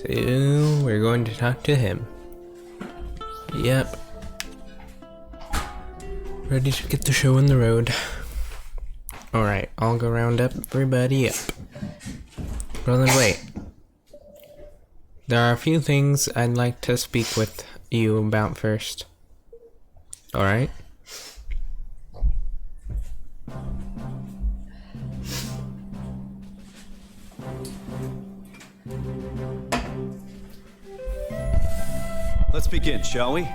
So we're going to talk to him. Yep. Ready to get the show on the road. Alright, I'll go round up everybody up. Well then wait. There are a few things I'd like to speak with you about first. Alright? Let's begin, shall we?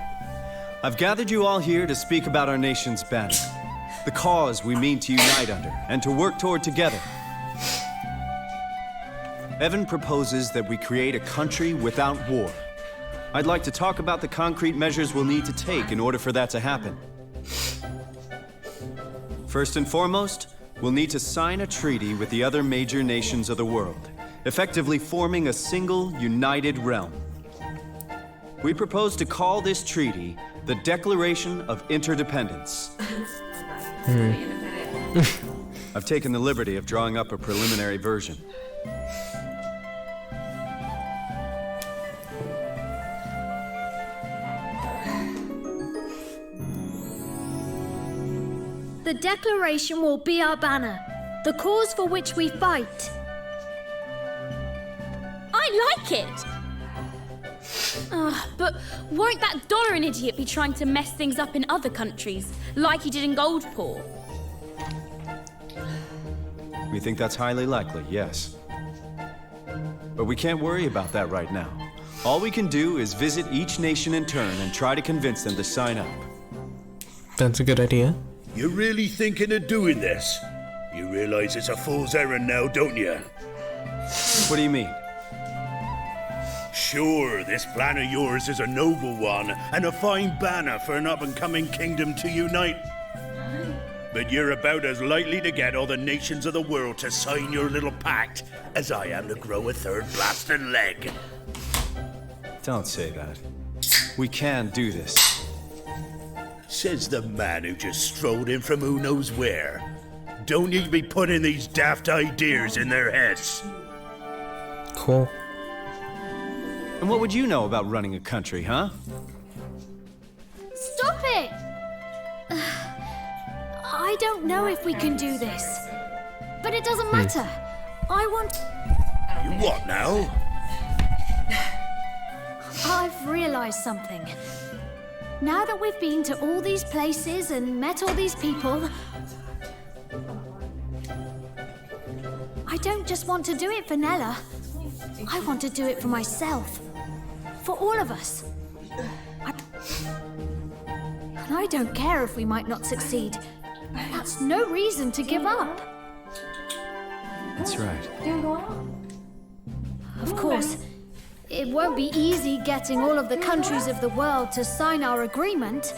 I've gathered you all here to speak about our nation's banner, the cause we mean to unite under and to work toward together. Evan proposes that we create a country without war. I'd like to talk about the concrete measures we'll need to take in order for that to happen. First and foremost, we'll need to sign a treaty with the other major nations of the world, effectively forming a single, united realm. We propose to call this treaty the Declaration of Interdependence. I've taken the liberty of drawing up a preliminary version. The Declaration will be our banner, the cause for which we fight. I like it! But won't that dollar an idiot be trying to mess things up in other countries, like he did in Goldpaw? We think that's highly likely, yes. But we can't worry about that right now. All we can do is visit each nation in turn and try to convince them to sign up. That's a good idea. You're really thinking of doing this? You realize it's a fool's errand now, don't you? What do you mean? Sure, this plan of yours is a noble one and a fine banner for an up-and-coming kingdom to unite. But you're about as likely to get all the nations of the world to sign your little pact as I am to grow a third blasted leg. Don't say that. We can do this. Says the man who just strolled in from who knows where. Don't need to be putting these daft ideas in their heads. Cool. And what would you know about running a country, huh? Stop it! I don't know if we can do this. But it doesn't matter. I want... You what now? I've realized something. Now that we've been to all these places and met all these people, I don't just want to do it for Nella. I want to do it for myself. For all of us. And I don't care if we might not succeed. That's no reason to give up. That's right. Of course, it won't be easy getting all of the countries of the world to sign our agreement.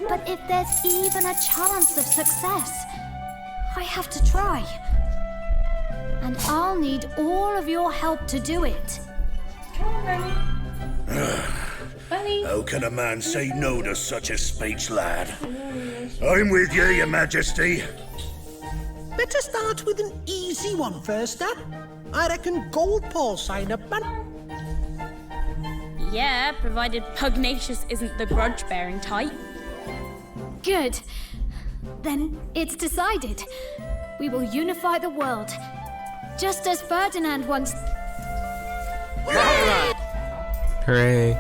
But if there's even a chance of success, I have to try. And I'll need all of your help to do it. How can a man say no to such a speech, lad? I'm with you, your majesty. Better start with an easy one first, huh? I reckon Goldpaw sign up, man. Yeah, provided Pugnacious isn't the grudge-bearing type. Good. Then it's decided. We will unify the world. Just as Ferdinand once... Hooray.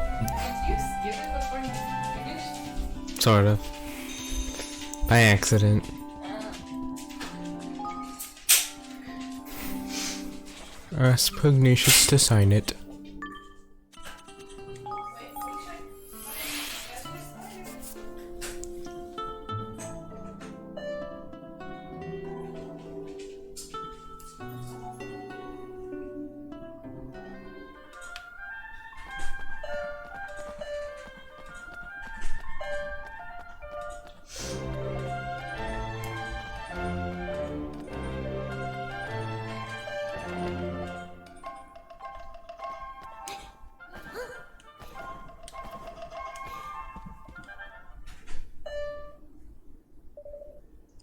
Sort of. By accident. Ask Pugnacious to sign it.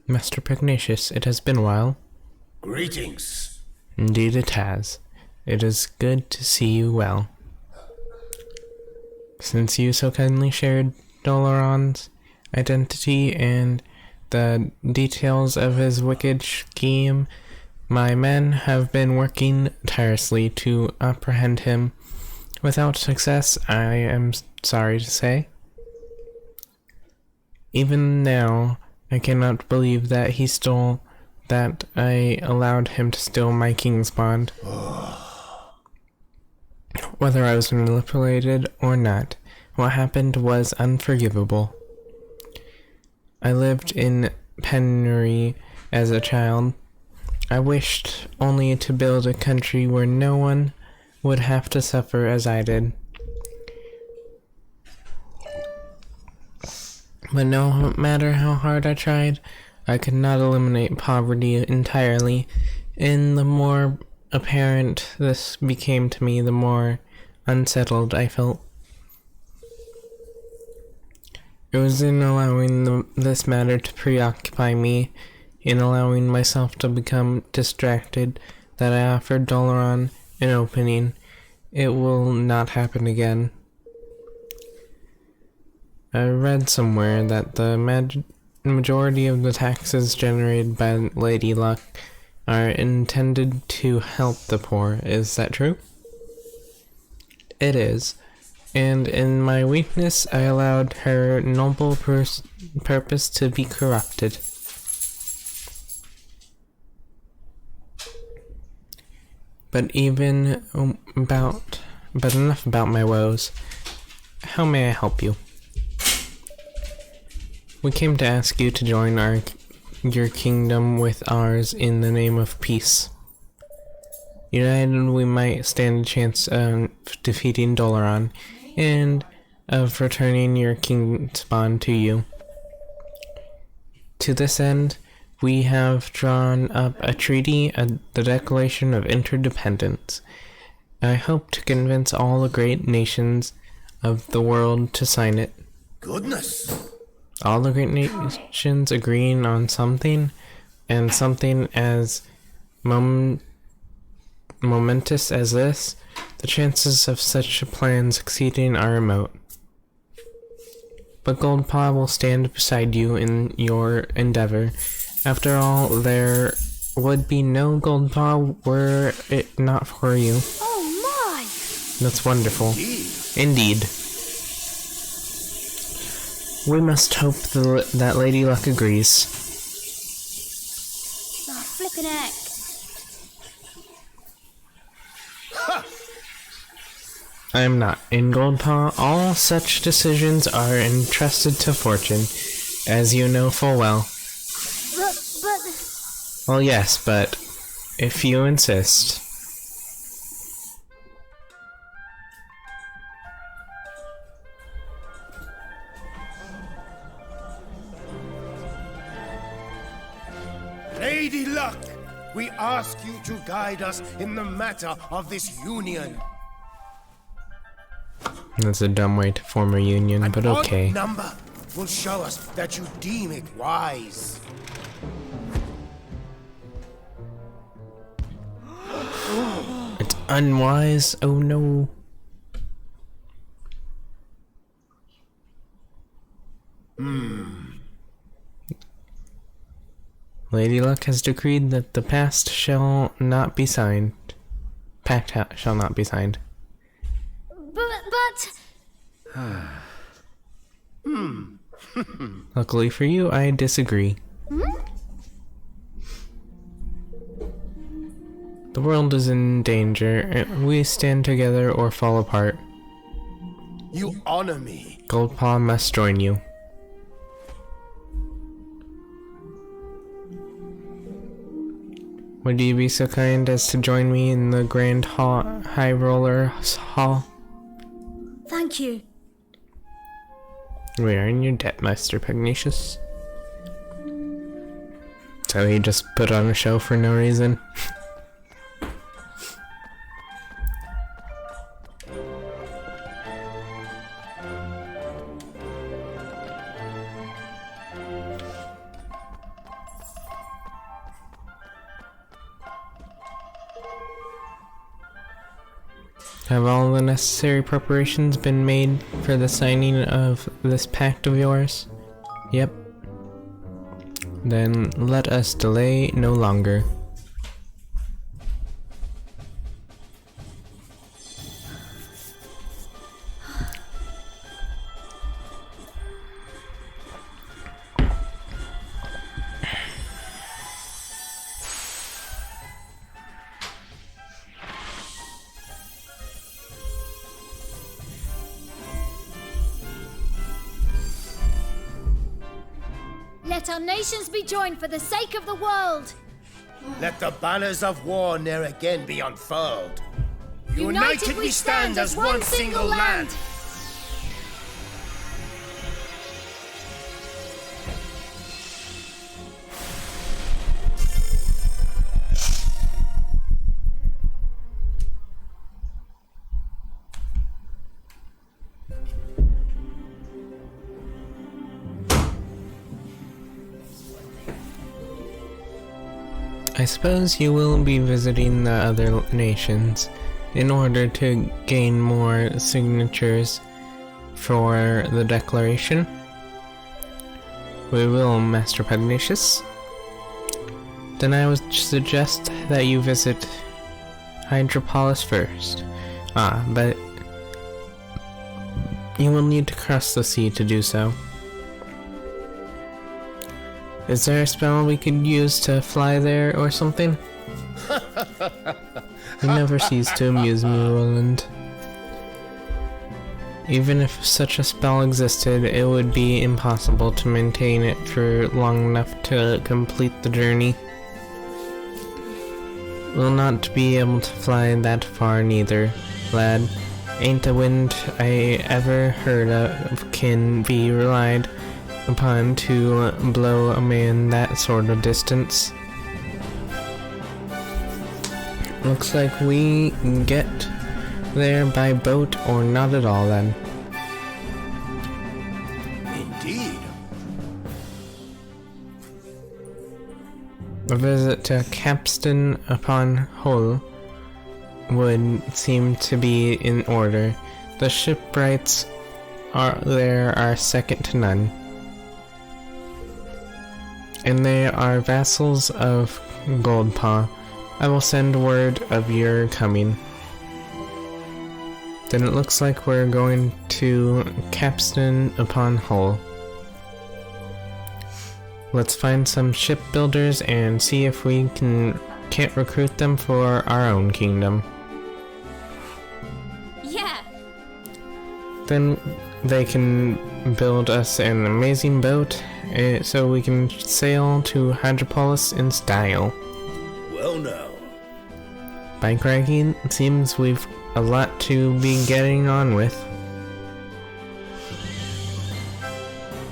Master Pugnacious, it has been a while. Greetings. Indeed it has. It is good to see you well. Since you so kindly shared Dolaron's identity and the details of his wicked scheme, my men have been working tirelessly to apprehend him. Without success, I am sorry to say. Even now, I cannot believe that I allowed him to steal my king's bond. Whether I was manipulated or not, what happened was unforgivable. I lived in penury as a child. I wished only to build a country where no one would have to suffer as I did. But no matter how hard I tried, I could not eliminate poverty entirely, and the more apparent this became to me, the more unsettled I felt. It was in allowing this matter to preoccupy me, in allowing myself to become distracted, that I offered Dolaron an opening. It will not happen again. I read somewhere that the majority of the taxes generated by Lady Luck are intended to help the poor. Is that true? It is. And in my weakness, I allowed her noble purpose to be corrupted. But enough about my woes. How may I help you? We came to ask you to join your kingdom with ours in the name of peace. United, we might stand a chance of defeating Dolaron, and of returning your king's bond to you. To this end, we have drawn up a treaty, the Declaration of Interdependence. I hope to convince all the great nations of the world to sign it. Goodness! All the great nations agreeing on something, and something as momentous as this, the chances of such a plan succeeding are remote. But Goldpaw will stand beside you in your endeavor. After all, there would be no Goldpaw were it not for you. Oh my! That's wonderful. Indeed. We must hope that Lady Luck agrees. Oh, flippin' heck. I am not. In Goldpaw, all such decisions are entrusted to fortune, as you know full well. But... Well, yes, but if you insist. Lady Luck, we ask you to guide us in the matter of this union. That's a dumb way to form a union, but okay. An odd number will show us that you deem it wise. It's unwise. Oh no. Lady Luck has decreed that the past shall not be signed. Pact shall not be signed. But... Luckily for you, I disagree. The world is in danger, and we stand together or fall apart. You honor me. Goldpaw must join you. Would you be so kind as to join me in the Grand High Roller's Hall? Thank you. We are in your debt, Master Pugnacious. So he just put on a show for no reason? Have all the necessary preparations been made for the signing of this pact of yours? Yep. Then let us delay no longer. Let our nations be joined for the sake of the world. Let the banners of war ne'er again be unfurled. United we stand as one single land. I suppose you will be visiting the other nations in order to gain more signatures for the declaration. We will, Master Pugnacious. Then I would suggest that you visit Hydropolis first. But you will need to cross the sea to do so. Is there a spell we could use to fly there or something? You never cease to amuse me, Roland. Even if such a spell existed, it would be impossible to maintain it for long enough to complete the journey. We'll not be able to fly that far neither, lad. Ain't a wind I ever heard of can be relied upon to blow a man that sort of distance. Looks like we can get there by boat or not at all then. Indeed. A visit to Capstan upon Hull would seem to be in order. The shipwrights are second to none. And they are vassals of Goldpaw. I will send word of your coming. Then it looks like we're going to Capstan upon Hull. Let's find some shipbuilders and see if we can't recruit them for our own kingdom. Yeah. Then they can build us an amazing boat so we can sail to Hydropolis in style. Well now. By cracking, it seems we've a lot to be getting on with.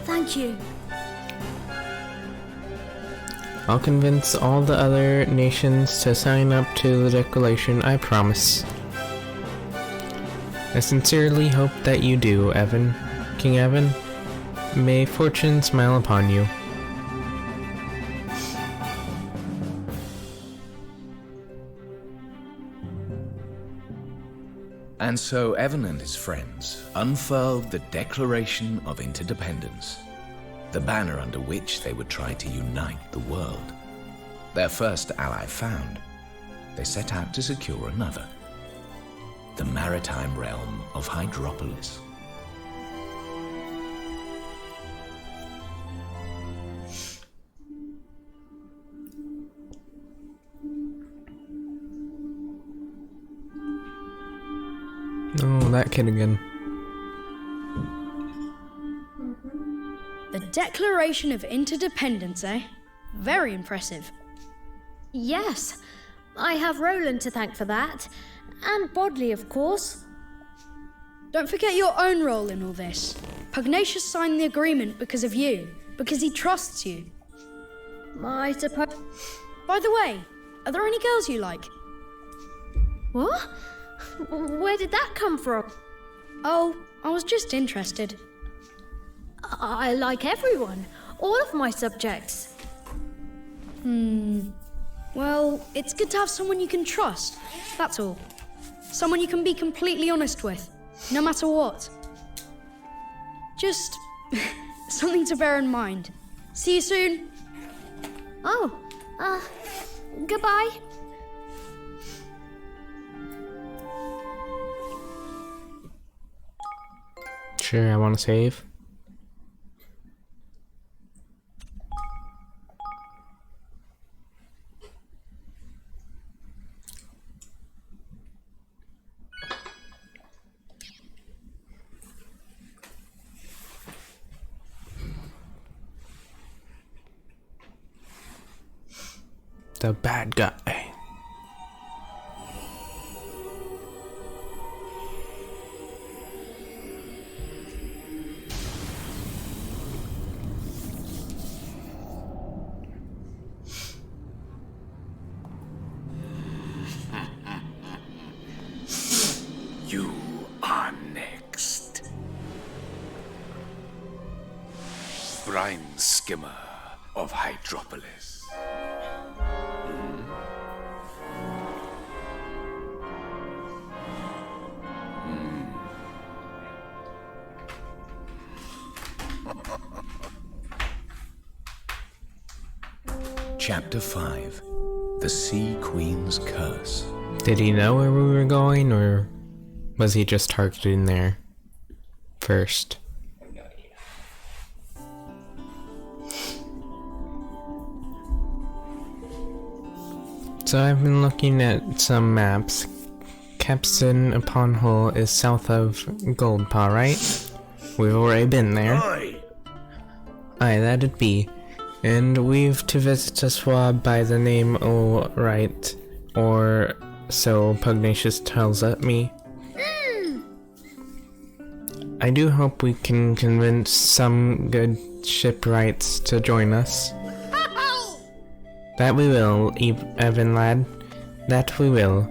Thank you. I'll convince all the other nations to sign up to the declaration, I promise. I sincerely hope that you do, Evan. King Evan. May fortune smile upon you. And so Evan and his friends unfurled the Declaration of Interdependence, the banner under which they would try to unite the world. Their first ally found, they set out to secure another, the maritime realm of Hydropolis. Oh, that kid again. The Declaration of Interdependence, eh? Very impressive. Yes, I have Roland to thank for that. And Bodley, of course. Don't forget your own role in all this. Pugnacious signed the agreement because of you, because he trusts you. I suppose... By the way, are there any girls you like? What? Where did that come from? Oh, I was just interested. I like everyone. All of my subjects. Well, it's good to have someone you can trust. That's all. Someone you can be completely honest with, no matter what. Just something to bear in mind. See you soon. Oh, goodbye. Sure, I want to save. The bad guy. You are next. Brine Skimmer of Hydropolis. Chapter 5. The Sea Queen's Curse. Did he know where we were going, or was he just targeting there first? So I've been looking at some maps. Capstan upon Hull is south of Goldpaw, right? We've already been there. Aye, that'd be. And we've to visit a swab by the name O'Right, or so Pugnacious tells me. I do hope we can convince some good shipwrights to join us. That we will, Evan lad. That we will.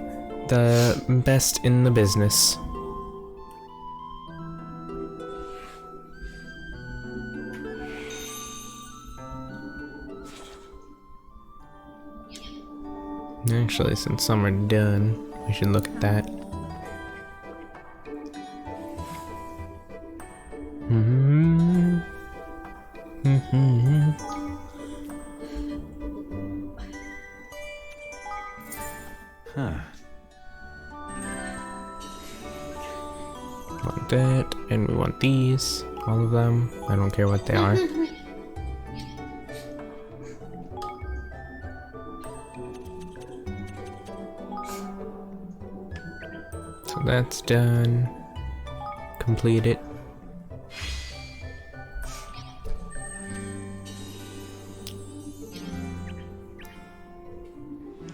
The best in the business. Actually, since some are done, we should look at that. Want that, and we want these, all of them. I don't care what they are. So that's done. Complete it.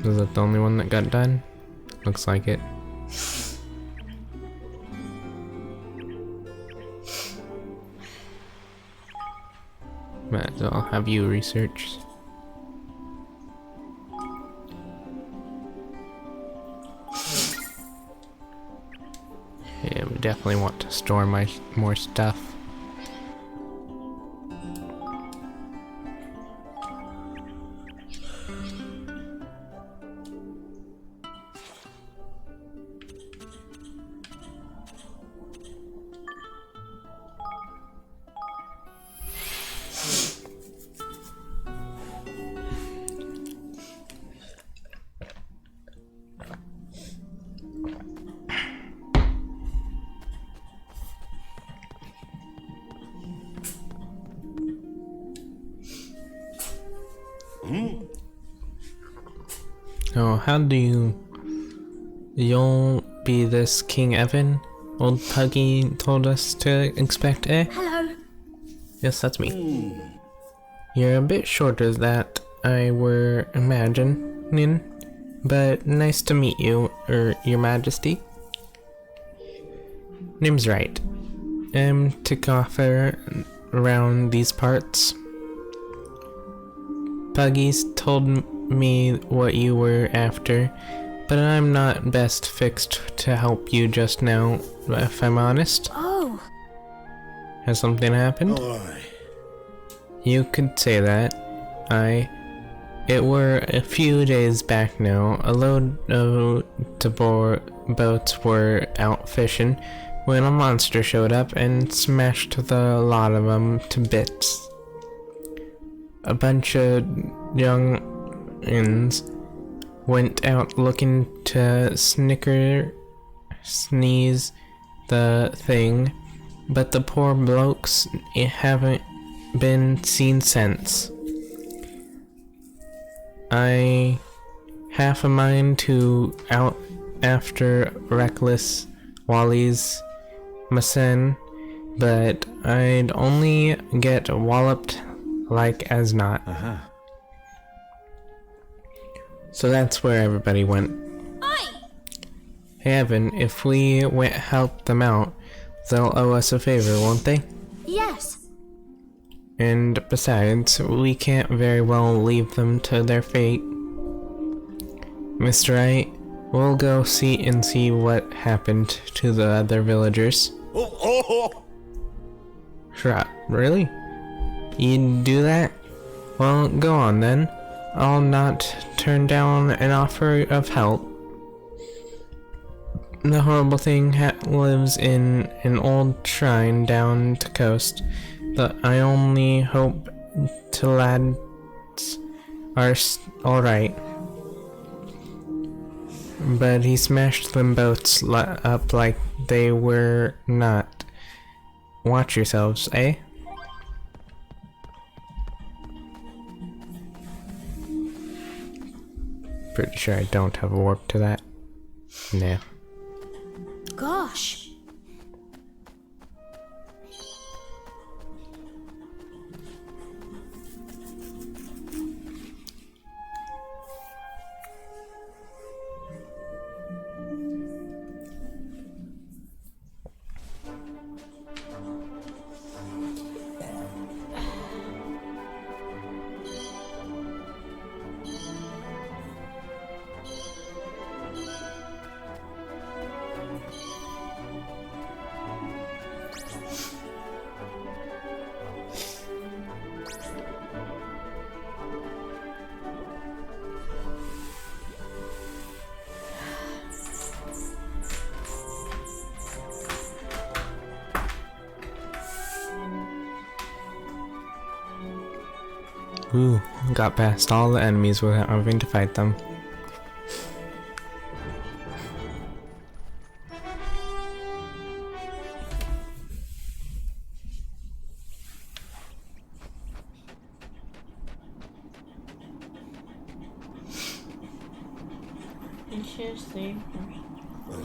Was that the only one that got done? Looks like it. Might as well have you research. Yeah, we definitely want to store more stuff. Oh, how do you'll be this King Evan? Old Puggy told us to expect, eh? Hello. Yes, that's me. You're a bit shorter than that I were imagining, but nice to meet you, your majesty. Name's right. Tikoffer around these parts. Puggy's told me what you were after, but I'm not best fixed to help you just now, if I'm honest. Oh. Has something happened? Aye. You could say that. It were a few days back now. A load of boats were out fishing when a monster showed up and smashed the lot of them to bits. A bunch of young'uns went out looking to sneeze the thing, but the poor blokes haven't been seen since. I have a mind to out after reckless Wally's Masen, but I'd only get walloped like as not. So that's where everybody went. Hey Evan, if we help them out, they'll owe us a favor, won't they? Yes. And besides, we can't very well leave them to their fate. Mr. Wright, we'll go see what happened to the other villagers. Shrub, really? You'd do that? Well, go on then. I'll not turn down an offer of help. The horrible thing lives in an old shrine down the coast. I only hope the lads are alright. But he smashed them boats up like they were not. Watch yourselves, eh? Pretty sure I don't have a warp to that. No. Gosh. Ooh, got past all the enemies without having to fight them.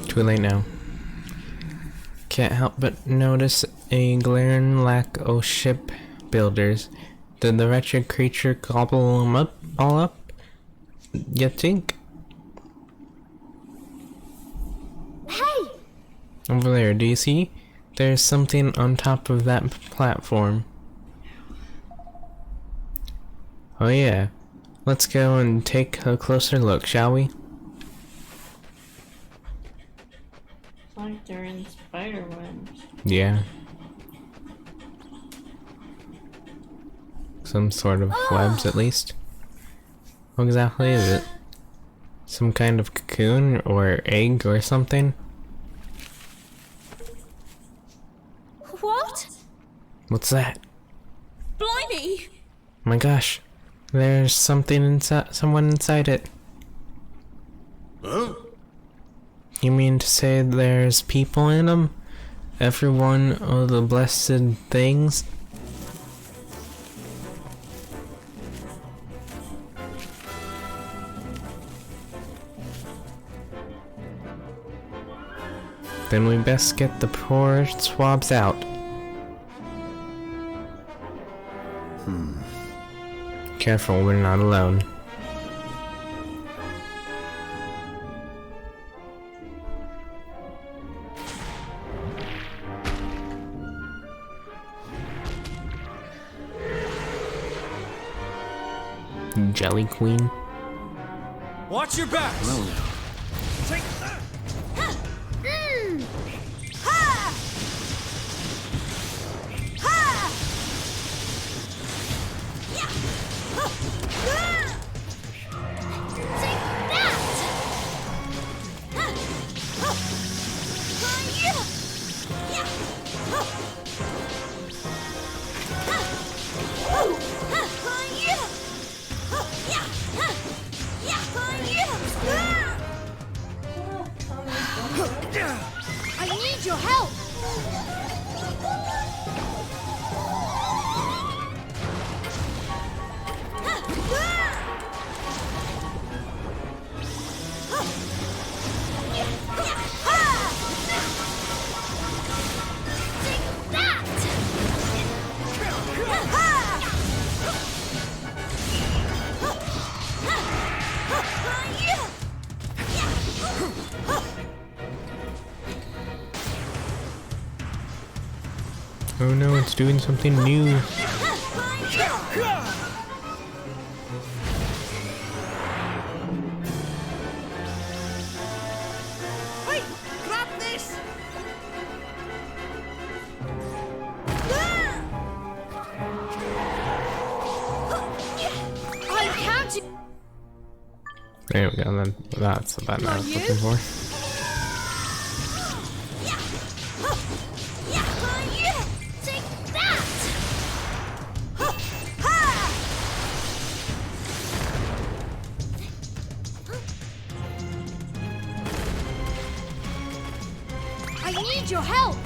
Too late now. Can't help but notice a glaring lack of ship builders. Did the wretched creature gobble them up, all up? You think? Hey! Over there, do you see? There's something on top of that platform. Oh yeah. Let's go and take a closer look, shall we? It's like they're in spider webs. Yeah. Some sort of webs, at least. What exactly is it? Some kind of cocoon or egg or something? What? What's that? Blimey! My gosh, there's something inside. Someone inside it. Huh? You mean to say there's people in them? Every one of the blessed things? Then we best get the poor swabs out. Careful, we're not alone. Jelly Queen? Watch your backs! Take that! I need your help! Oh no, it's doing something new. Wait! Grab this! I'm counting. There we go, that's the button I was looking for. Take that! I need your help!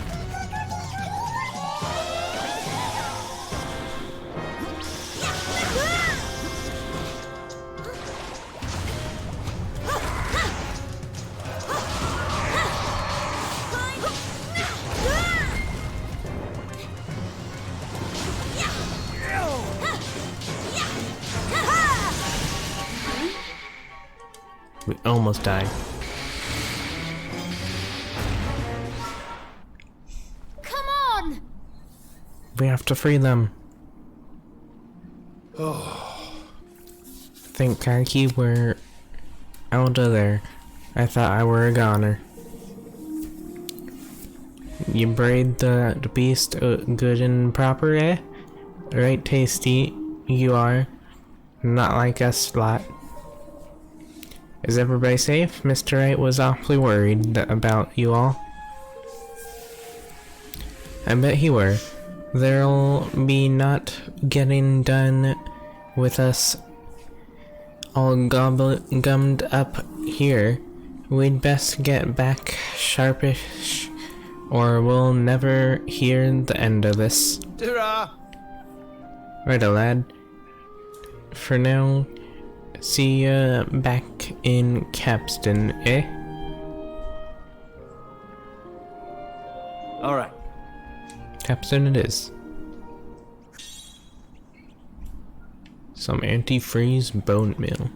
We almost died. Come on! We have to free them. Think Karki, we're out of there. I thought I were a goner. You braid the beast good and proper, eh? Right tasty you are. Not like us lot. Is everybody safe? Mr. Wright was awfully worried about you all. I bet he were. There'll be not getting done with us all gummed up here. We'd best get back sharpish, or we'll never hear the end of this. Righto, lad. For now, see ya back in Capstan, eh? Alright. Capstan it is. Some antifreeze bone meal.